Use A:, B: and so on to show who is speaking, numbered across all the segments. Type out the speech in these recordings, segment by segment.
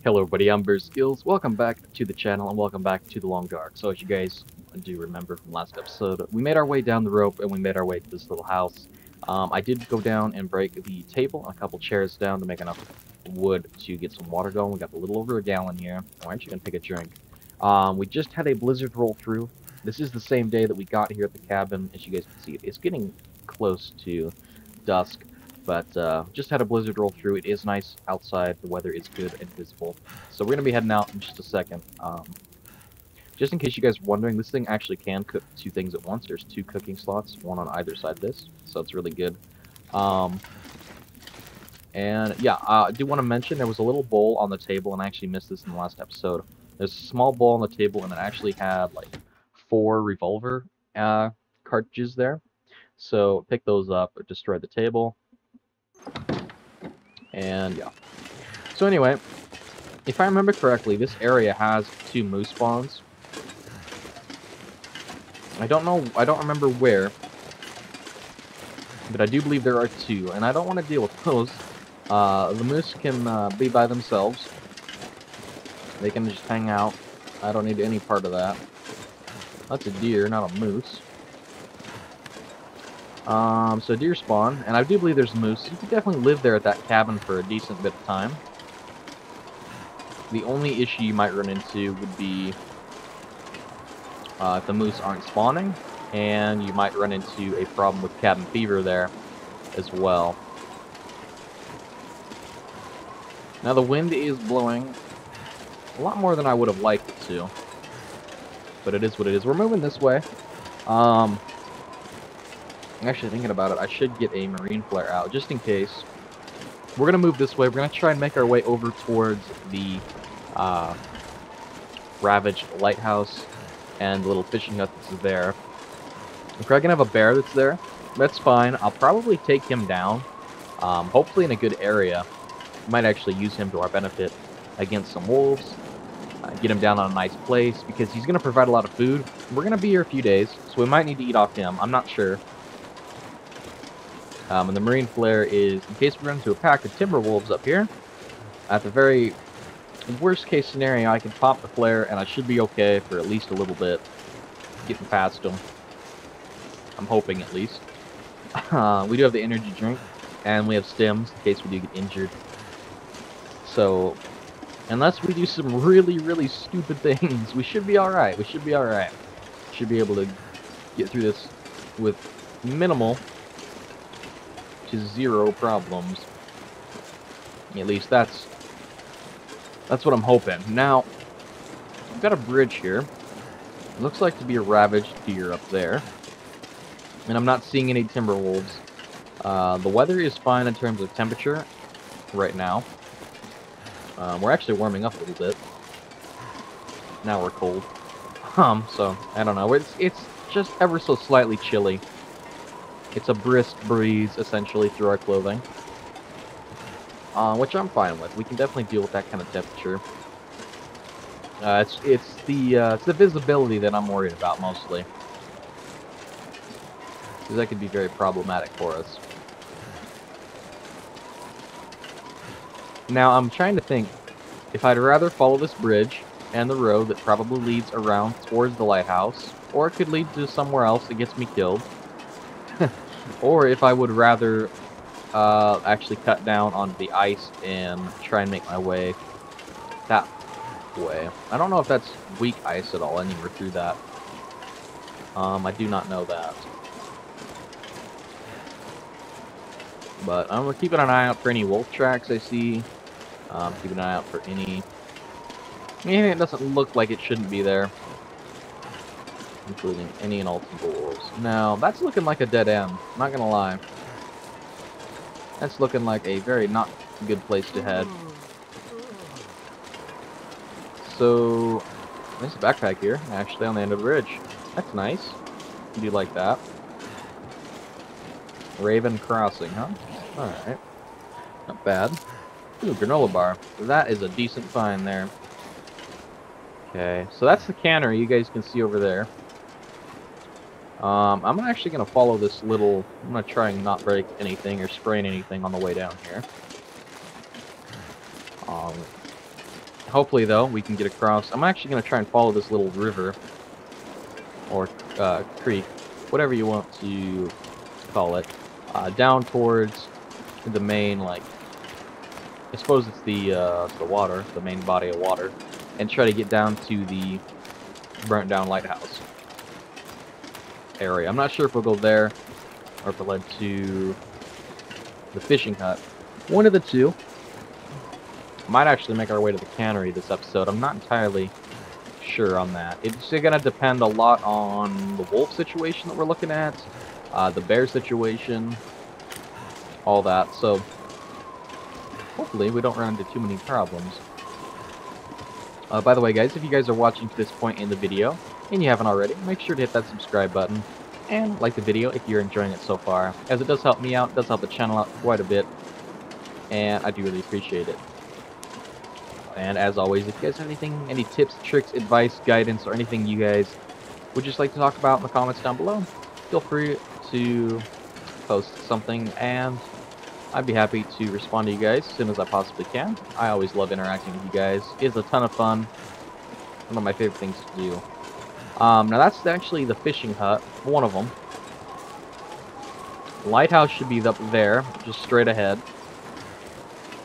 A: Hello everybody, I'm BearSkills. Welcome back to the channel and welcome back to the Long Dark. So as you guys do remember from last episode, we made our way down the rope and we made our way to this little house. I did go down and break the table and a couple chairs down to make enough wood to get some water going. We got a little over a gallon here. We're actually going to take a drink. We just had a blizzard roll through. This is the same day that we got here at the cabin. As you guys can see, it's getting close to dusk. But just had a blizzard roll through. It is nice outside. The weather is good and visible. So we're going to be heading out in just a second. Just in case you guys are wondering, this thing actually can cook two things at once. There's two cooking slots, one on either side of this. So it's really good. And yeah, I do want to mention there was a little bowl on the table, and I actually missed this in the last episode. There's a small bowl on the table, and it actually had like 4 revolver cartridges there. So pick those up, destroy the table. And yeah. So anyway, if I remember correctly, this area has 2 moose spawns. I don't remember where, but I do believe there are 2, and I don't want to deal with those. The moose can be by themselves. They can just hang out. I don't need any part of that. That's a deer, not a moose. So deer spawn, and I do believe there's moose. You could definitely live there at that cabin for a decent bit of time. The only issue you might run into would be if the moose aren't spawning, and you might run into a problem with cabin fever there as well. Now the wind is blowing a lot more than I would have liked it to, but it is what it is. We're moving this way. Actually, thinking about it, I should get a marine flare out, just in case. We're going to move this way. We're going to try and make our way over towards the ravaged lighthouse and the little fishing hut that's there. We're probably going to have a bear that's there. That's fine. I'll probably take him down, hopefully in a good area. Might actually use him to our benefit against some wolves. Get him down on a nice place, because he's going to provide a lot of food. We're going to be here a few days, so we might need to eat off him. I'm not sure. And the marine flare is in case we run into a pack of timber wolves up here. At the very worst case scenario, I can pop the flare and I should be okay for at least a little bit. Getting past them. I'm hoping at least. We do have the energy drink, and we have stems in case we do get injured. So, unless we do some really, really stupid things, we should be alright. We should be alright. Should be able to get through this with minimal to 0 problems. At least that's what I'm hoping. Now, we've got a bridge here. It looks like to be a ravaged deer up there. And I'm not seeing any timber wolves. The weather is fine in terms of temperature right now. We're actually warming up a little bit. Now we're cold. So, I don't know. It's just ever so slightly chilly. It's a brisk breeze, essentially, through our clothing. Which I'm fine with. We can definitely deal with that kind of temperature. It's the visibility that I'm worried about, mostly. Because that could be very problematic for us. Now, I'm trying to think if I'd rather follow this bridge and the road that probably leads around towards the lighthouse, or it could lead to somewhere else that gets me killed. Or if I would rather actually cut down on the ice and try and make my way that way. I don't know if that's weak ice at all, anywhere through that. I do not know that. But I'm keeping an eye out for any wolf tracks I see. Keeping an eye out for anything that doesn't look like it shouldn't be there. Including any and all timber wolves. Now, that's looking like a dead end. Not gonna lie. That's looking like a very not good place to head. So, there's a backpack here, actually, on the end of the bridge. That's nice. I do like that. Raven Crossing, huh? Alright. Not bad. Ooh, granola bar. That is a decent find there. Okay, so that's the cannery you guys can see over there. I'm actually going to follow this little... I'm going to try and not break anything or sprain anything on the way down here. Hopefully, though, we can get across. I'm actually going to try and follow this little river, or creek, whatever you want to call it, down towards the main, like, I suppose it's the water, the main body of water, and try to get down to the burnt down lighthouse area. I'm not sure if we'll go there, or if it led to the fishing hut. One of the two. Might actually make our way to the cannery this episode. I'm not entirely sure on that. It's going to depend a lot on the wolf situation that we're looking at, the bear situation, all that. So, hopefully we don't run into too many problems. By the way, guys, if you guys are watching to this point in the video, and you haven't already, make sure to hit that subscribe button, and like the video if you're enjoying it so far, as it does help me out, it does help the channel out quite a bit, and I do really appreciate it. And as always, if you guys have anything, any tips, tricks, advice, guidance, or anything you guys would just like to talk about in the comments down below, feel free to post something, and I'd be happy to respond to you guys as soon as I possibly can. I always love interacting with you guys. It's a ton of fun. One of my favorite things to do. Now that's actually the fishing hut, one of them. The lighthouse should be up there, just straight ahead.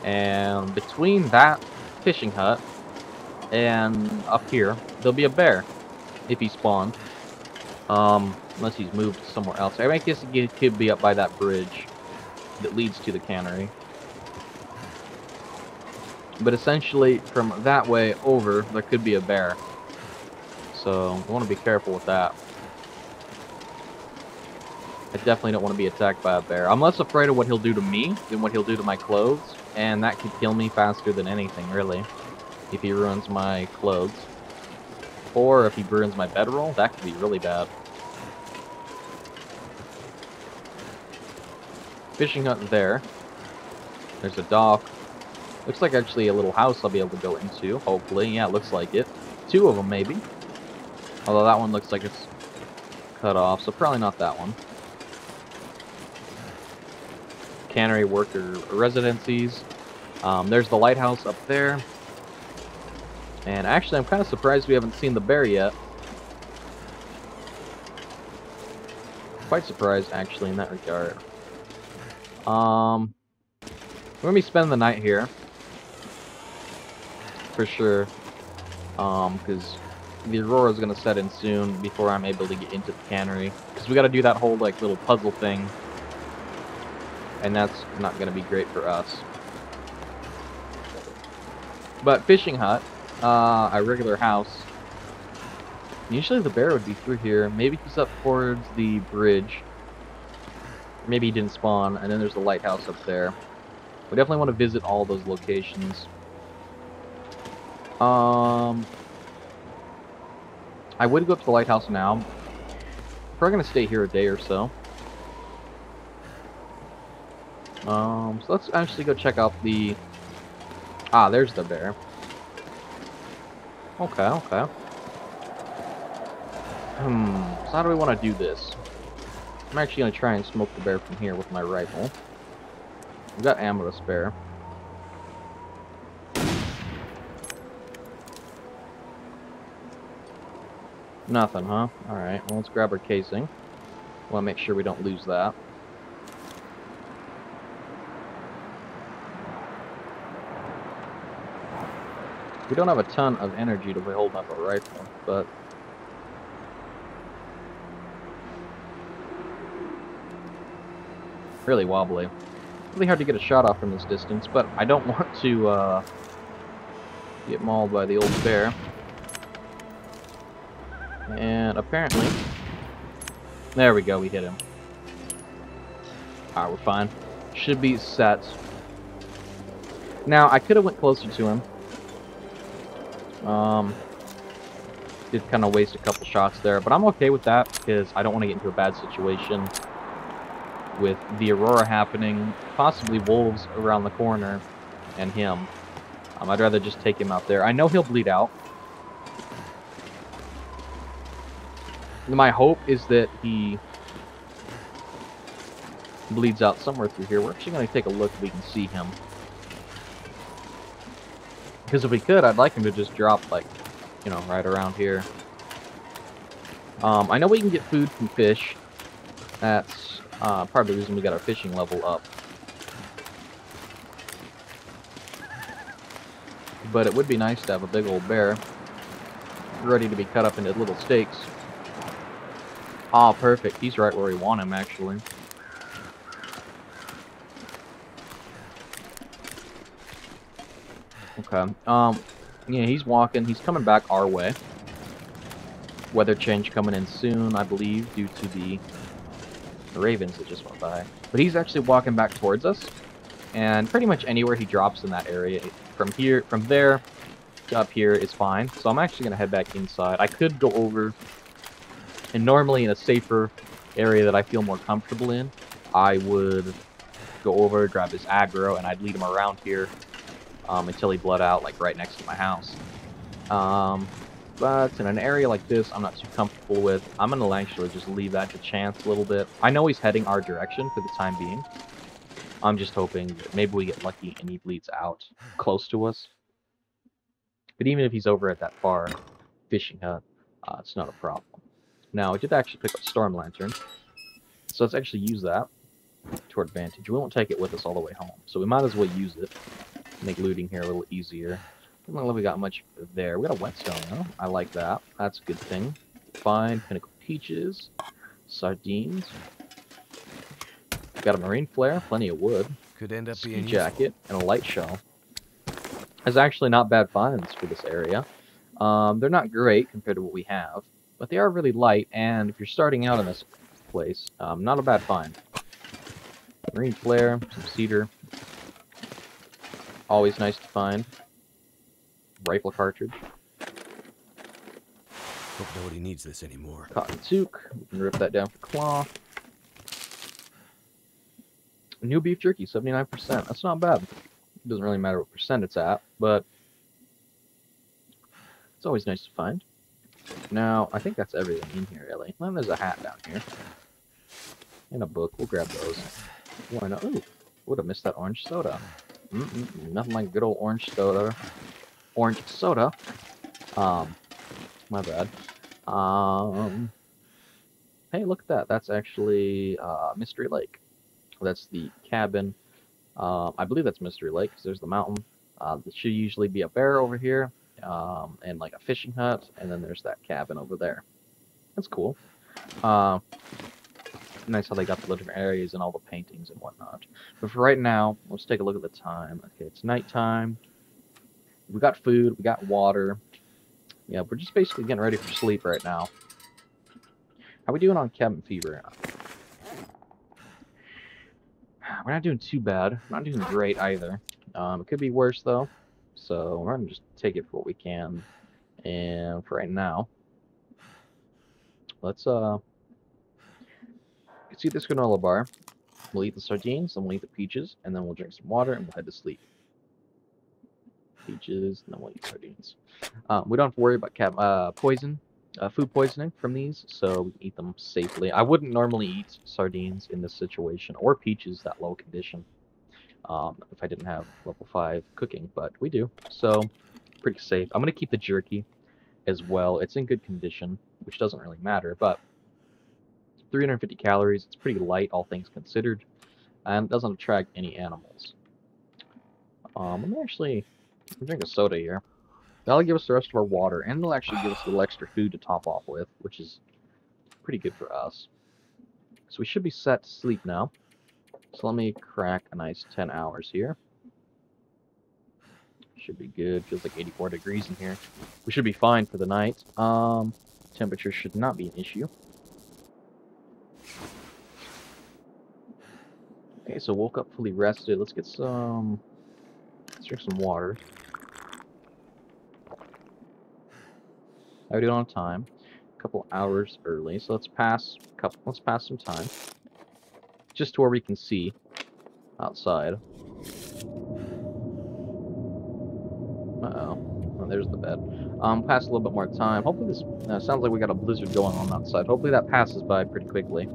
A: And between that fishing hut and up here, there'll be a bear if he spawned. Unless he's moved somewhere else. I guess he could be up by that bridge that leads to the cannery. But essentially, from that way over, there could be a bear. So, I want to be careful with that. I definitely don't want to be attacked by a bear. I'm less afraid of what he'll do to me than what he'll do to my clothes. And that could kill me faster than anything, really. If he ruins my clothes. Or if he ruins my bedroll, that could be really bad. Fishing hut there. There's a dock. Looks like actually a little house I'll be able to go into, hopefully. Yeah, it looks like it. Two of them, maybe. Although that one looks like it's cut off, so probably not that one. Cannery worker residencies. There's the lighthouse up there. And actually, I'm kind of surprised we haven't seen the bear yet. Quite surprised, actually, in that regard. We're gonna be spending the night here. For sure. Because the aurora's gonna set in soon before I'm able to get into the cannery. Because we gotta do that whole, like, little puzzle thing. And that's not gonna be great for us. But fishing hut, a regular house. Usually the bear would be through here. Maybe he's up towards the bridge. Maybe he didn't spawn, and then there's the lighthouse up there. We definitely want to visit all those locations. I would go up to the lighthouse now. We're probably gonna stay here a day or so. So let's actually go check out the... Ah, there's the bear. Okay, okay. So how do we want to do this? I'm actually going to try and smoke the bear from here with my rifle. We've got ammo to spare. Nothing, huh? Alright, well, let's grab our casing. Want to make sure we don't lose that. We don't have a ton of energy to be holding up a rifle, but... really wobbly. Really hard to get a shot off from this distance, but I don't want to get mauled by the old bear. And apparently... there we go, we hit him. Alright, we're fine. Should be set. Now, I could have went closer to him. Did kind of waste a couple shots there, but I'm okay with that because I don't want to get into a bad situation with the aurora happening, possibly wolves around the corner, and him. I'd rather just take him out there. I know he'll bleed out. My hope is that he bleeds out somewhere through here. We're actually going to take a look if we can see him. Because if we could, I'd like him to just drop, like, you know, right around here. I know we can get food from fish. That's part of the reason we got our fishing level up. But it would be nice to have a big old bear ready to be cut up into little steaks. Ah, perfect. He's right where we want him, actually. Okay. Yeah, he's walking. He's coming back our way. Weather change coming in soon, I believe, due to the ravens that just went by. But he's actually walking back towards us. And pretty much anywhere he drops in that area, from there to up here is fine. So I'm actually going to head back inside. I could go over, and normally in a safer area that I feel more comfortable in, I would go over, grab his aggro, and I'd lead him around here until he bled out, like right next to my house. But in an area like this, I'm not too comfortable with. I'm going to actually just leave that to chance a little bit. I know he's heading our direction for the time being. I'm just hoping that maybe we get lucky and he bleeds out close to us. But even if he's over at that far fishing hut, it's not a problem. Now, I did actually pick up Storm Lantern, so let's actually use that to our advantage. We won't take it with us all the way home, so we might as well use it to make looting here a little easier. Doesn't look like we got much there. We got a whetstone, though. I like that. That's a good thing. Fine. Pinnacle peaches. Sardines. Got a marine flare, plenty of wood.
B: Could end up
A: Ski
B: being
A: jacket, and a light shell. That's actually not bad finds for this area. They're not great compared to what we have, but they are really light, and if you're starting out in this place, not a bad find. Marine flare, some cedar. Always nice to find. Rifle cartridge.
B: Hope nobody needs this anymore.
A: Cotton toque. We can rip that down for cloth. New beef jerky, 79%. That's not bad. It doesn't really matter what percent it's at, but it's always nice to find. Now, I think that's everything in here, really. Well, there's a hat down here. And a book. We'll grab those. Why not? Ooh, would have missed that orange soda. Nothing like good old orange soda. Orange soda. My bad. Hey, look at that. That's actually Mystery Lake. That's the cabin. I believe that's Mystery Lake because there's the mountain. There should usually be a bear over here, and like a fishing hut, and then there's that cabin over there. That's cool. Nice how they got the different areas and all the paintings and whatnot. But for right now, let's take a look at the time. Okay, it's nighttime. We got food, we got water. Yeah, we're just basically getting ready for sleep right now. How we doing on cabin fever? We're not doing too bad. We're not doing great either. It could be worse though. So we're gonna just take it for what we can. And for right now, let's eat this granola bar. We'll eat the sardines, then we'll eat the peaches, and then we'll drink some water and we'll head to sleep. Peaches, and then we'll eat sardines. We don't have to worry about food poisoning from these, so we can eat them safely. I wouldn't normally eat sardines in this situation, or peaches that low condition, if I didn't have level 5 cooking, but we do, so pretty safe. I'm going to keep the jerky as well. It's in good condition, which doesn't really matter, but 350 calories, it's pretty light, all things considered, and doesn't attract any animals. Let me actually drink a soda here. That'll give us the rest of our water, and it'll actually give us a little extra food to top off with, which is pretty good for us. So we should be set to sleep now. So let me crack a nice 10 hours here. Should be good. Feels like 84 degrees in here. We should be fine for the night. Temperature should not be an issue. Okay, so woke up fully rested. Let's get some... Let's drink some water. How are we doing on time? A couple hours early, so let's pass some time. Just to where we can see outside. Uh-oh. Oh, there's the bed. Pass a little bit more time. Hopefully this... sounds like we got a blizzard going on outside. Hopefully that passes by pretty quickly.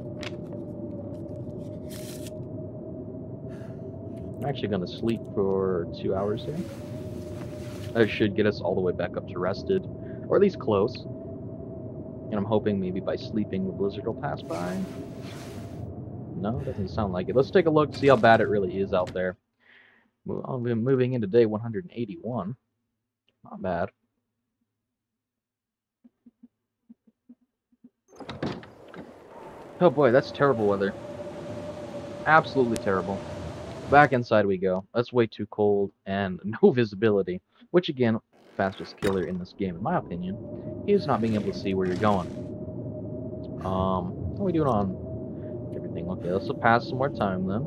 A: I'm actually going to sleep for 2 hours here. That should get us all the way back up to rested, or at least close. And I'm hoping maybe by sleeping the blizzard will pass by. No, doesn't sound like it. Let's take a look, see how bad it really is out there. We're moving into day 181. Not bad. Oh boy, that's terrible weather. Absolutely terrible. Back inside we go. That's way too cold and no visibility. Which again, fastest killer in this game, in my opinion, is not being able to see where you're going. How are we doing on everything? Okay, let's pass some more time then.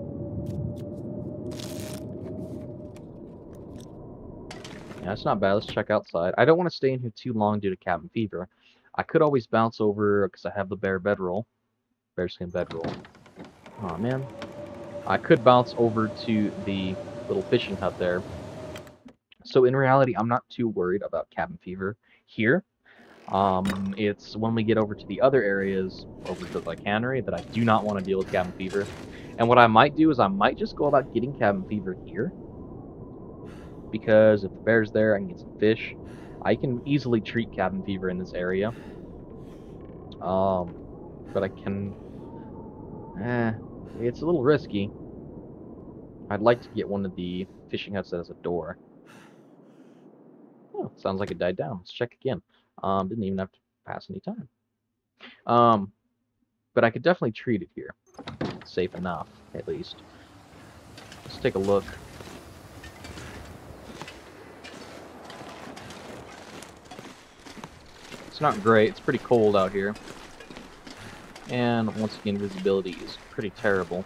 A: Yeah, it's not bad. Let's check outside. I don't want to stay in here too long due to cabin fever. I could always bounce over because I have the bearskin bedroll. Oh man. I could bounce over to the little fishing hut there. So in reality, I'm not too worried about cabin fever here. It's when we get over to the other areas, over to the cannery, that I do not want to deal with cabin fever. And what I might do is I might just go about getting cabin fever here. Because if the bear's there, I can get some fish. I can easily treat cabin fever in this area. But I can... it's a little risky. I'd like to get one of the fishing huts that has a door. Oh, sounds like it died down. Let's check again. Didn't even have to pass any time. But I could definitely treat it here. Safe enough, at least. Let's take a look. It's not great. It's pretty cold out here. And once again, visibility is pretty terrible.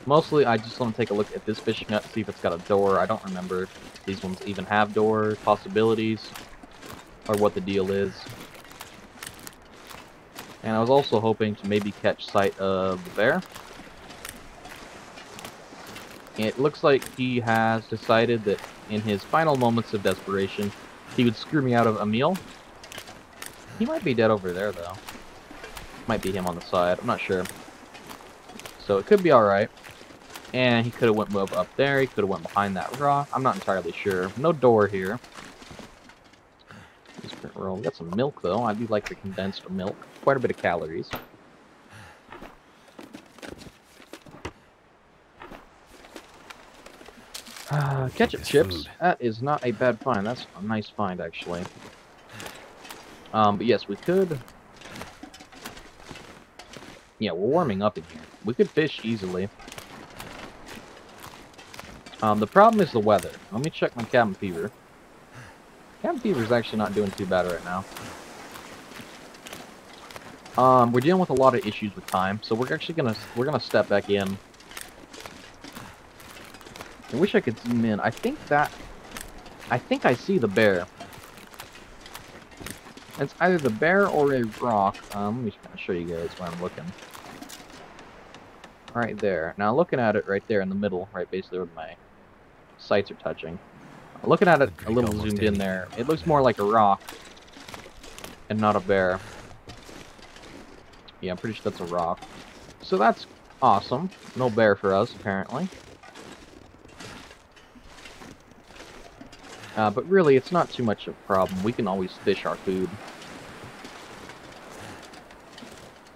A: Mostly, I just want to take a look at this fishing hut, see if it's got a door. I don't remember if these ones even have door possibilities, or what the deal is. And I was also hoping to maybe catch sight of the bear. It looks like he has decided that in his final moments of desperation, he would screw me out of a meal. He might be dead over there, though. Might be him on the side, I'm not sure. So it could be alright. And he could have went up there, he could have went behind that rock. I'm not entirely sure. No door here. We got some milk, though. I do like the condensed milk. Quite a bit of calories. Ketchup chips.
B: Food.
A: That is not a bad find. That's a nice find, actually. But yes, we could... Yeah, we're warming up in here. We could fish easily. The problem is the weather. Let me check my cabin fever. Cabin fever is actually not doing too bad right now. We're dealing with a lot of issues with time, so we're actually gonna step back in. I wish I could zoom in. I think I see the bear. It's either the bear or a rock. Let me kind of show you guys where I'm looking. Right there. Now looking at it right there in the middle, right basically where my sights are touching. Looking at it a little zoomed in there, it looks more like a rock and not a bear. Yeah, I'm pretty sure that's a rock. So that's awesome. No bear for us, apparently. But really, it's not too much of a problem. We can always fish our food.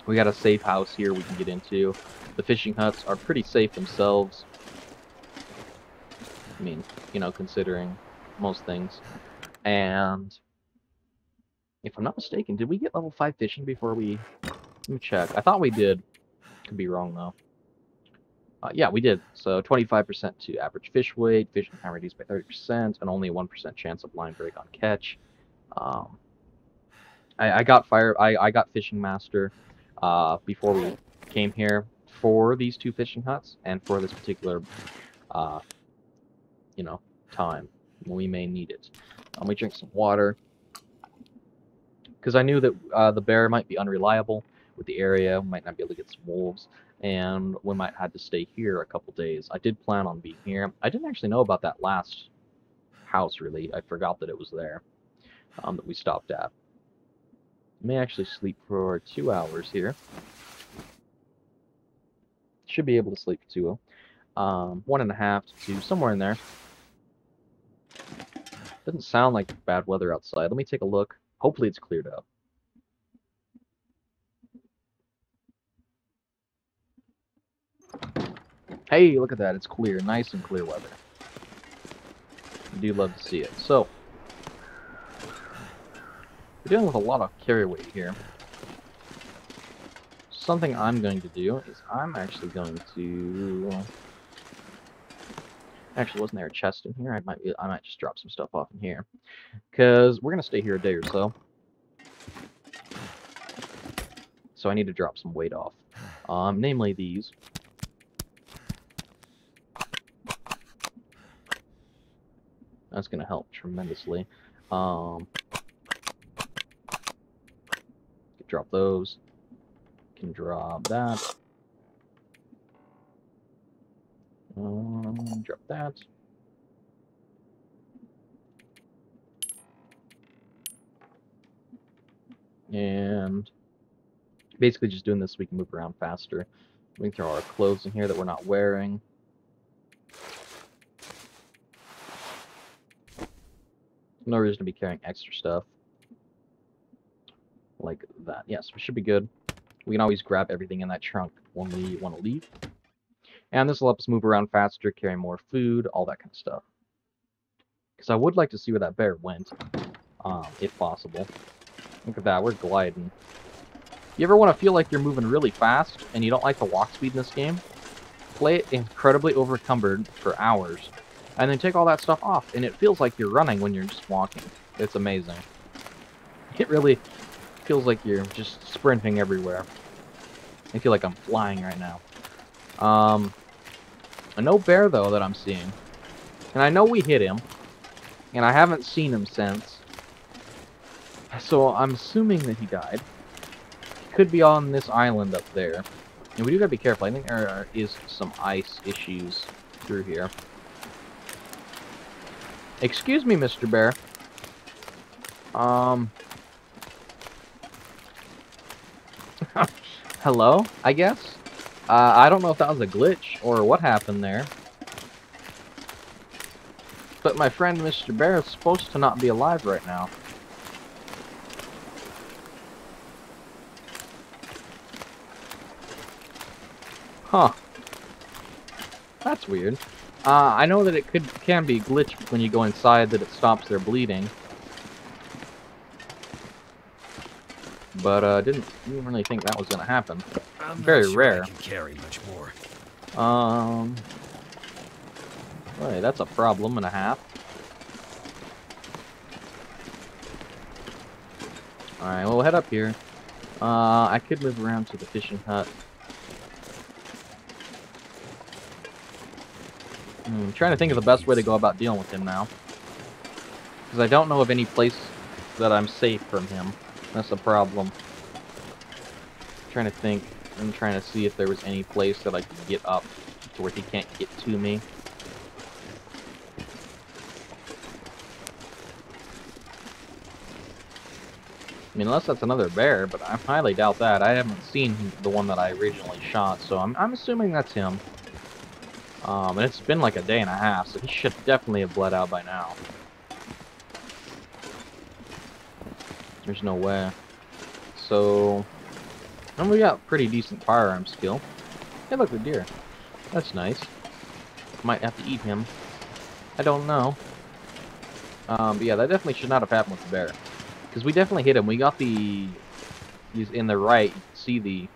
A: We got a safe house here we can get into. The fishing huts are pretty safe themselves. I mean, you know, considering most things. And if I'm not mistaken, did we get level 5 fishing before we... Let me check. I thought we did. Could be wrong, though. Yeah, we did. So 25% to average fish weight, fishing time reduced by 30%, and only a 1% chance of line break on catch. I got Fishing Master before we came here for these two fishing huts and for this particular, you know, time when we may need it. Let me drink some water because I knew that the bear might be unreliable with the area. We might not be able to get some wolves, and we might have to stay here a couple days. I did plan on being here. I didn't actually know about that last house, really. I forgot that it was there, that we stopped at. I may actually sleep for 2 hours here. Should be able to sleep for 2. 1.5 to 2, somewhere in there. Doesn't sound like bad weather outside. Let me take a look. Hopefully it's cleared up. Hey, look at that. It's clear. Nice and clear weather. I do love to see it. So, we're dealing with a lot of carry weight here. Something I'm going to do is I'm actually going to... Actually, wasn't there a chest in here? I might just drop some stuff off in here. Because we're going to stay here a day or so. So I need to drop some weight off. Namely these. That's going to help tremendously. Drop those. Can drop that. Drop that. And basically just doing this so we can move around faster. We can throw our clothes in here that we're not wearing. No reason to be carrying extra stuff. Like that. Yes, we should be good. We can always grab everything in that trunk when we want to leave. And this will help us move around faster, carry more food, all that kind of stuff. Because I would like to see where that bear went, if possible. Look at that, we're gliding. You ever want to feel like you're moving really fast and you don't like the walk speed in this game? Play it incredibly overcumbered for hours, and then take all that stuff off, and it feels like you're running when you're just walking. It's amazing. It really feels like you're just sprinting everywhere. I feel like I'm flying right now. No bear, though, that I'm seeing. And I know we hit him, and I haven't seen him since. So I'm assuming that he died. He could be on this island up there. And we do gotta be careful. I think there is some ice issues through here. Excuse me, Mr. Bear. Hello, I guess? I don't know if that was a glitch or what happened there. But my friend Mr. Bear is supposed to not be alive right now. Huh. That's weird. I know that it can be glitched when you go inside, that it stops their bleeding. But didn't really think that was gonna happen. Very rare.
B: I can carry much more.
A: Wait, that's a problem and a half. Alright, well, we'll head up here. I could move around to the fishing hut. I'm trying to think of the best way to go about dealing with him now. Because I don't know of any place that I'm safe from him. That's the problem. Trying to think. I'm trying to see if there was any place that I could get up to where he can't get to me. I mean, unless that's another bear, but I highly doubt that. I haven't seen the one that I originally shot, so I'm assuming that's him. And it's been like a day and a half, so he should definitely have bled out by now. There's no way. So, and we got pretty decent firearm skill. Hey, look, the deer. That's nice. Might have to eat him. I don't know. But yeah, that definitely should not have happened with the bear. Because we definitely hit him. We got the... He's in the right. You can see the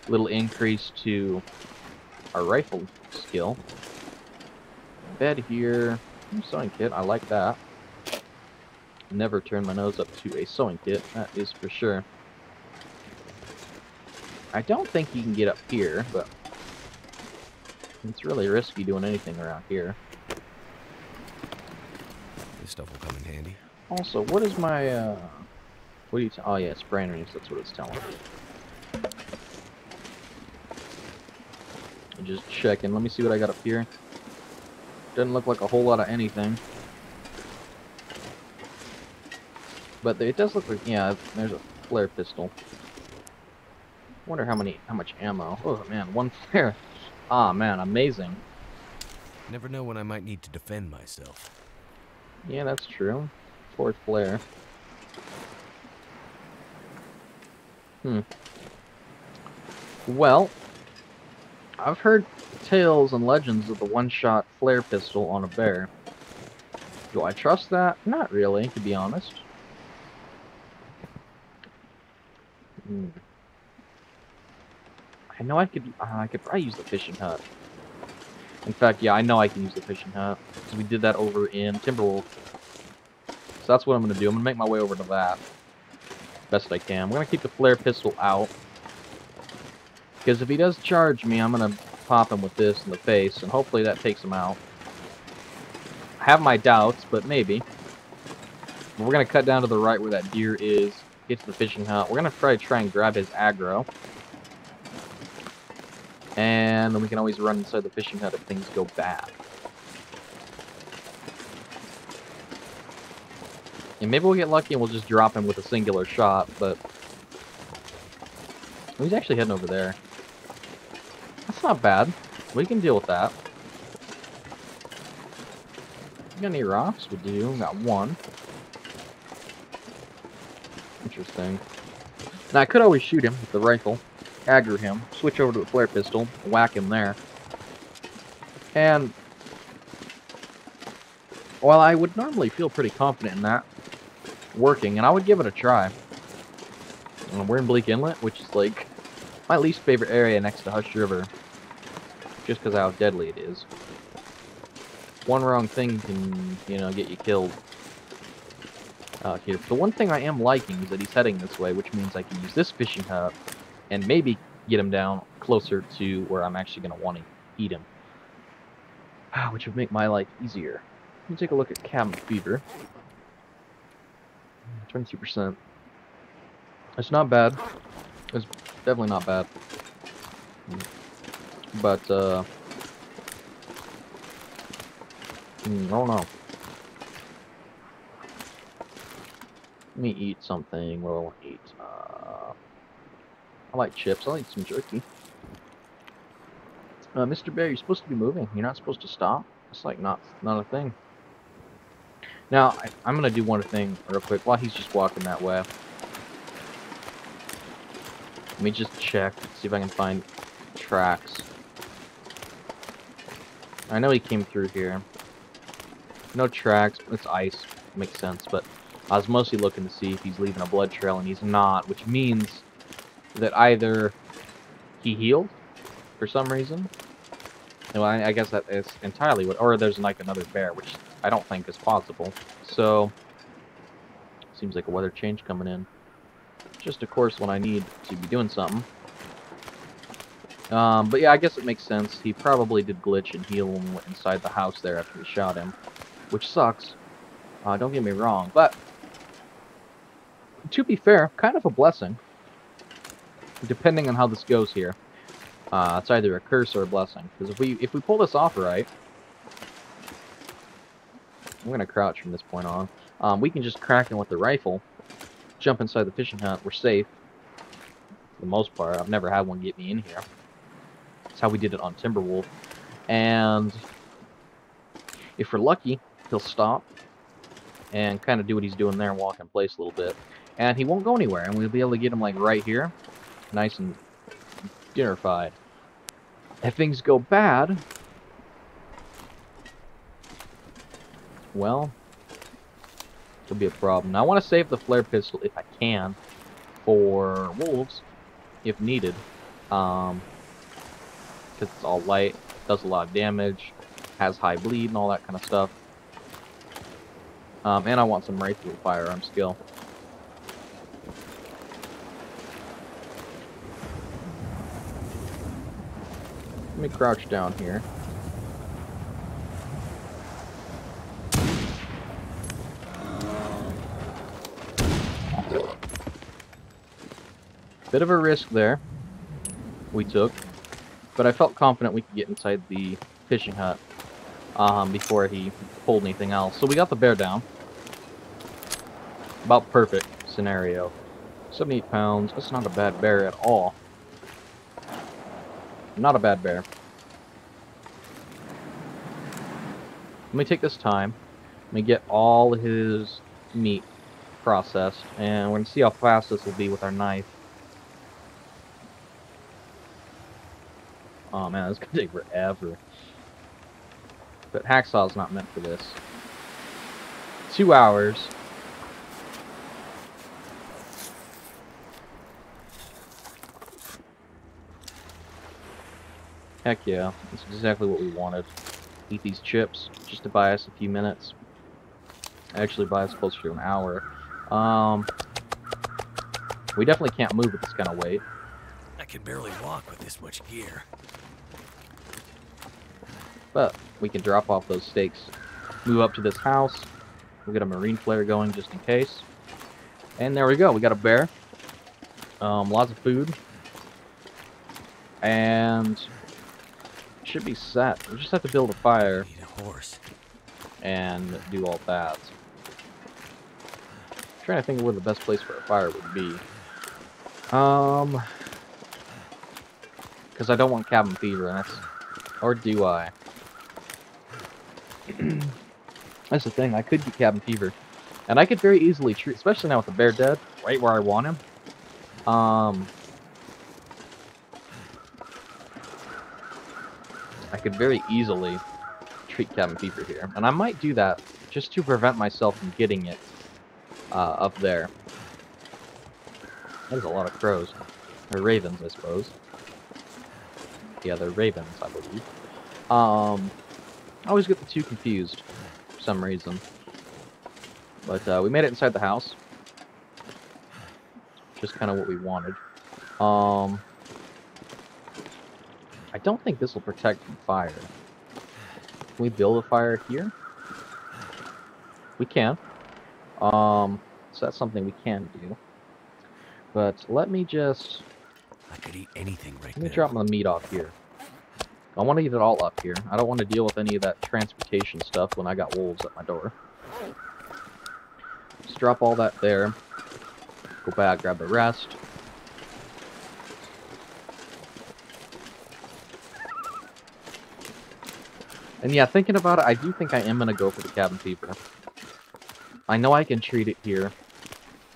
A: little increase to our rifle skill. Bed here. Sewing kit. I like that. Never turn my nose up to a sewing kit. That is for sure. I don't think you can get up here, but it's really risky doing anything around here.
B: This stuff will come in handy.
A: Also, what is my, what do you oh yeah, it's brain rings, that's what it's telling me. I'm just checking, let me see what I got up here. Doesn't look like a whole lot of anything. But it does look like, yeah, there's a flare pistol. Wonder how much ammo. Oh man, one flare. Ah man, amazing.
B: Never know when I might need to defend myself.
A: Yeah, that's true. Fourth flare. Well, I've heard tales and legends of the one-shot flare pistol on a bear. Do I trust that? Not really, to be honest. Hmm. I know I could probably use the fishing hut. In fact, yeah, I know I can use the fishing hut because we did that over in Timberwolf. So that's what I'm gonna do. I'm gonna make my way over to that best I can. I'm gonna keep the flare pistol out because if he does charge me, I'm gonna pop him with this in the face, and hopefully that takes him out. I have my doubts, but maybe. We're gonna cut down to the right where that deer is. Get to the fishing hut. We're gonna try and grab his aggro. And then we can always run inside the fishing hut if things go bad. And maybe we'll get lucky and we'll just drop him with a singular shot, but... he's actually heading over there. That's not bad. We can deal with that. You got any rocks? We do. We got one. Interesting. Now, I could always shoot him with the rifle. Aggro him. Switch over to the flare pistol. Whack him there. And... while I would normally feel pretty confident in that working, and I would give it a try. We're in Bleak Inlet, which is like my least favorite area next to Hush River, just because of how deadly it is. One wrong thing can, you know, get you killed out here. The one thing I am liking is that he's heading this way, which means I can use this fishing hut and maybe get him down closer to where I'm actually going to want to eat him, which would make my life easier. Let me take a look at cabin fever. 22%. It's not bad. It's definitely not bad. But, I don't know. Let me eat something. What do I want to eat? I like chips. I like some jerky. Mr. Bear, you're supposed to be moving. You're not supposed to stop. It's like not a thing. Now, I'm going to do one thing real quick while he's just walking that way. Let me just check, see if I can find tracks. I know he came through here. No tracks. It's ice. Makes sense, but I was mostly looking to see if he's leaving a blood trail, and he's not, which means that either he healed for some reason. Well, I guess that is entirely what... or there's like another bear, which I don't think is possible. So, seems like a weather change coming in. Just, of course, when I need to be doing something. But yeah, I guess it makes sense. He probably did glitch and heal when we went inside the house there after we shot him. Which sucks. Don't get me wrong, but... to be fair, kind of a blessing. Depending on how this goes here. It's either a curse or a blessing. Because if we pull this off right... I'm going to crouch from this point on. We can just crack him with the rifle. Jump inside the fishing hut. We're safe. For the most part. I've never had one get me in here. That's how we did it on Timberwolf. And... if we're lucky, he'll stop. And kind of do what he's doing there and walk in place a little bit. And he won't go anywhere. And we'll be able to get him like right here. Nice and dinner-fied. If things go bad... well... it'll be a problem. Now, I want to save the flare pistol if I can for wolves, if needed. Because it's all light, does a lot of damage, has high bleed and all that kind of stuff. And I want some rifle firearm skill. Let me crouch down here. Bit of a risk there we took, but I felt confident we could get inside the fishing hut before he pulled anything else. So we got the bear down. About perfect scenario. 78 pounds. That's not a bad bear at all. Not a bad bear. Let me take this time Let me get all his meat processed, and we're gonna see how fast this will be with our knife. Oh man, this is gonna take forever. But hacksaw's not meant for this. 2 hours. Heck yeah, this is exactly what we wanted. Eat these chips just to buy us a few minutes. Actually, buy us closer to an hour. We definitely can't move with this kind of weight.
B: I can barely walk with this much gear.
A: But we can drop off those steaks, move up to this house. We'll get a marine flare going just in case. And there we go. We got a bear. Lots of food. And should be set. We just have to build a fire.
B: Need a horse.
A: And do all that. I'm trying to think of where the best place for a fire would be. Because I don't want cabin fever, and that's... Or do I? That's the thing, I could get cabin fever. And I could very easily treat, especially now with the bear dead, right where I want him. I could very easily treat cabin fever here. And I might do that just to prevent myself from getting it up there. There's a lot of crows. Or ravens, I suppose. Yeah, they're ravens, I believe. I always get the two confused for some reason. But we made it inside the house. Just kind of what we wanted. I don't think this will protect from fire. Can we build a fire here? We can. So that's something we can do. But let me just...
B: I could eat anything right
A: Let me
B: now.
A: drop my meat off here. I want to eat it all up here. I don't want to deal with any of that transportation stuff when I got wolves at my door. Just drop all that there. Go back, grab the rest. And yeah, thinking about it, I do think I am going to go for the cabin fever. I know I can treat it here.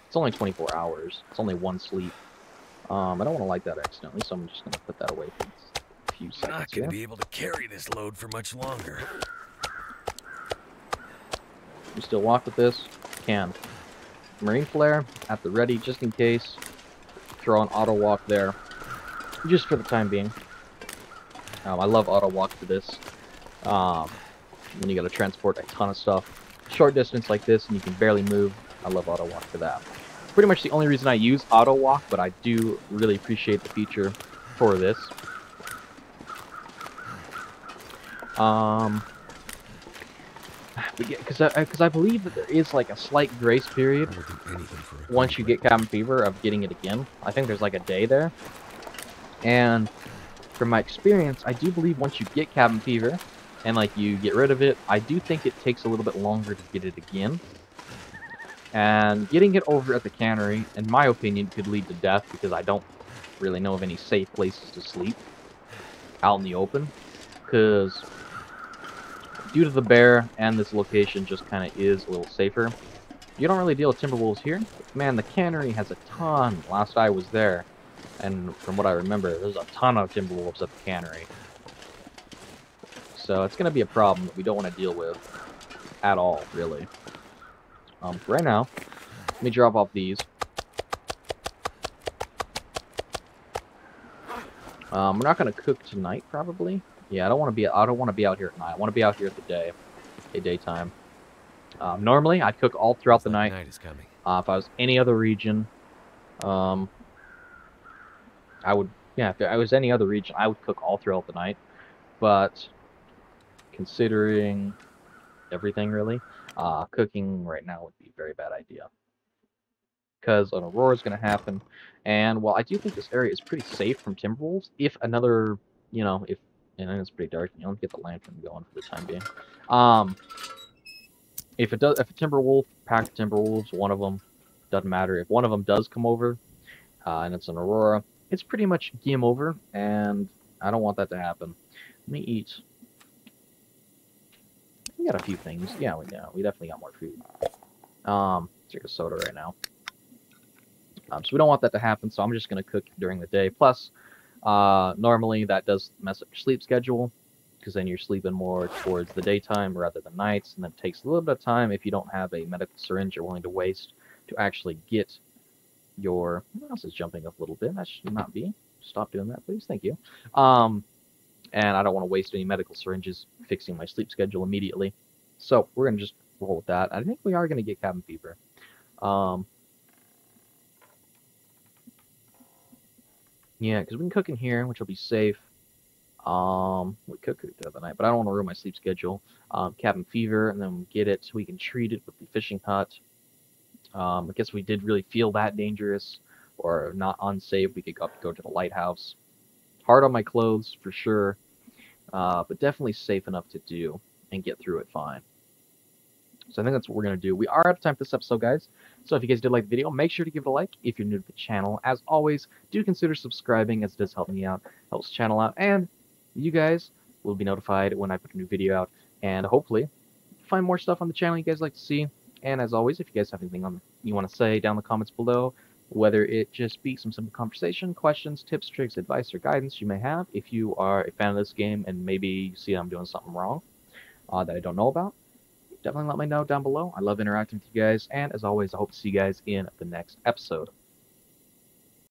A: It's only 24 hours. It's only one sleep. I don't want to light that accidentally, so I'm just going to put that away for a few
B: I'm
A: seconds
B: not
A: here.
B: going to be able to carry this load for much longer.
A: You still walk with this? Can. Marine flare at the ready, just in case. Throw an auto walk there, just for the time being. I love auto walk for this. When you got to transport a ton of stuff, short distance like this, and you can barely move. I love auto walk for that. Pretty much the only reason I use auto walk, but I do really appreciate the feature for this. Because I believe that there is like a slight grace period
B: I would do anything for a
A: once you get cabin fever of getting it again. I think there's like a day there. And from my experience, I do believe once you get cabin fever and like you get rid of it, I do think it takes a little bit longer to get it again. And getting it over at the cannery, in my opinion, could lead to death because I don't really know of any safe places to sleep out in the open. Because due to the bear and this location just kind of is a little safer. You don't really deal with timber wolves here. Man, the cannery has a ton. Last I was there, and from what I remember, there's a ton of timber wolves at the cannery. So it's going to be a problem that we don't want to deal with at all, really. Right now, let me drop off these. We're not going to cook tonight, probably. Yeah, I don't want to be out here at night. I want to be out here at the daytime. Normally, I'd cook all throughout the night.
B: Night is coming.
A: If I was any other region, I would. Yeah, if I was any other region, I would cook all throughout the night. But considering everything, really, cooking right now would be a very bad idea. Because an aurora is going to happen, and while I do think this area is pretty safe from timberwolves, if another, if and it's pretty dark, you don't get the lantern going for the time being. If a pack of timberwolves, one of them, doesn't matter. If one of them does come over, and it's an aurora, it's pretty much game over, and I don't want that to happen. Let me eat We got a few things. Yeah, we definitely got more food. Drink a soda right now. So we don't want that to happen, so I'm just going to cook during the day. Plus, normally that does mess up your sleep schedule, because then you're sleeping more towards the daytime rather than nights, and that takes a little bit of time if you don't have a medical syringe you're willing to waste to actually get your... What else is jumping up a little bit? That should not be. Stop doing that, please. Thank you. And I don't want to waste any medical syringes fixing my sleep schedule immediately. So we're going to just roll with that. I think we are going to get cabin fever. Yeah, because we can cook in here, which will be safe. We cooked the other night, but I don't want to ruin my sleep schedule. Cabin fever, and then we get it so we can treat it with the fishing hut. I guess we did really feel that dangerous or not unsafe, we could go to the lighthouse. Hard on my clothes, for sure, but definitely safe enough to do and get through it fine. So I think that's what we're going to do. We are out of time for this episode, guys. So if you guys did like the video, make sure to give it a like. If you're new to the channel, as always, do consider subscribing, as it does help me out, helps the channel out, and you guys will be notified when I put a new video out. And hopefully, find more stuff on the channel you guys like to see. And as always, if you guys have anything you want to say down in the comments below, whether it just be some simple conversation, questions, tips, tricks, advice, or guidance you may have, if you are a fan of this game and maybe you see I'm doing something wrong that I don't know about, definitely let me know down below. I love interacting with you guys, and as always, I hope to see you guys in the next episode.